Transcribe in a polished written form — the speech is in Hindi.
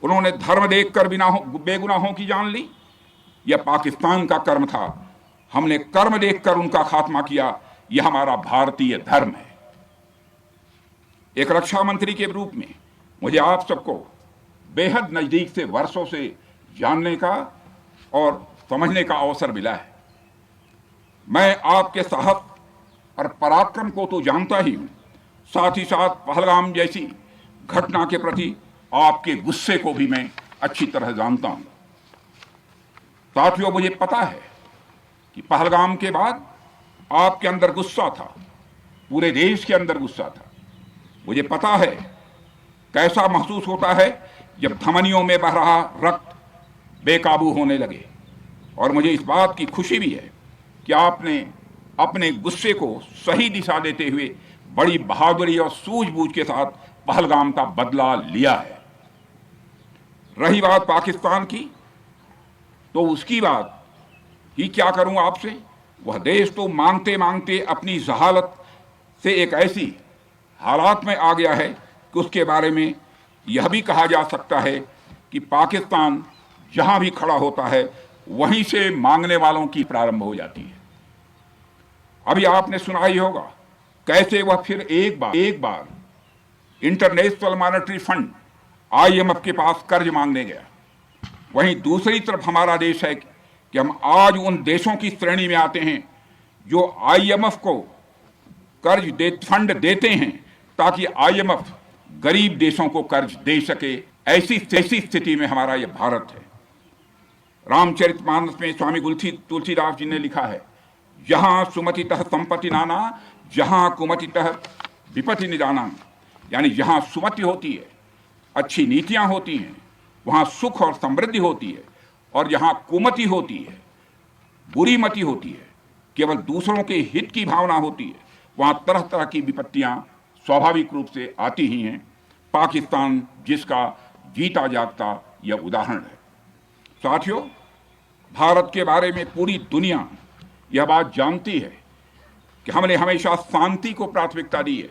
उन्होंने धर्म देखकर बेगुनाहों की जान ली। यह पाकिस्तान का कर्म था, हमने कर्म देखकर उनका खात्मा किया। यह हमारा भारतीय धर्म है। एक रक्षा मंत्री के रूप में मुझे आप सबको बेहद नजदीक से वर्षों से जानने का और समझने का अवसर मिला है। मैं आपके साहस और पराक्रम को तो जानता ही हूं, साथ ही साथ पहलगाम जैसी घटना के प्रति आपके गुस्से को भी मैं अच्छी तरह जानता हूं। साथियों, मुझे पता है कि पहलगाम के बाद आपके अंदर गुस्सा था, पूरे देश के अंदर गुस्सा था। मुझे पता है कैसा महसूस होता है जब धमनियों में बह रहा रक्त बेकाबू होने लगे। और मुझे इस बात की खुशी भी है कि आपने अपने गुस्से को सही दिशा देते हुए बड़ी बहादुरी और सूझबूझ के साथ पहलगाम का बदला लिया है। रही बात पाकिस्तान की, तो उसकी बात ही क्या करूं आपसे। वह देश तो मांगते मांगते अपनी जहालत से एक ऐसी हालात में आ गया है कि उसके बारे में यह भी कहा जा सकता है कि पाकिस्तान जहां भी खड़ा होता है वहीं से मांगने वालों की प्रारंभ हो जाती है। अभी आपने सुना ही होगा कैसे वह फिर एक बार इंटरनेशनल मॉनेटरी फंड IMF के पास कर्ज मांगने गया। वहीं दूसरी तरफ हमारा देश है कि हम आज उन देशों की श्रेणी में आते हैं जो IMF को फंड देते हैं ताकि IMF गरीब देशों को कर्ज दे सके। ऐसी स्थिति में हमारा यह भारत है। रामचरितमानस में स्वामी तुलसीदास जी ने लिखा है, जहां सुमतितः संपत्ति नाना, जहां कुमतितः विपत्ति निदाना। यानी जहां सुमति होती है, अच्छी नीतियां होती हैं, वहां सुख और समृद्धि होती है, और जहां कुमति होती है, बुरी मति होती है, केवल दूसरों के हित की भावना होती है, वहां तरह तरह की विपत्तियां स्वाभाविक रूप से आती ही हैं। पाकिस्तान जिसका जीता जागता यह उदाहरण है। साथियों, भारत के बारे में पूरी दुनिया यह बात जानती है कि हमने हमेशा शांति को प्राथमिकता दी है।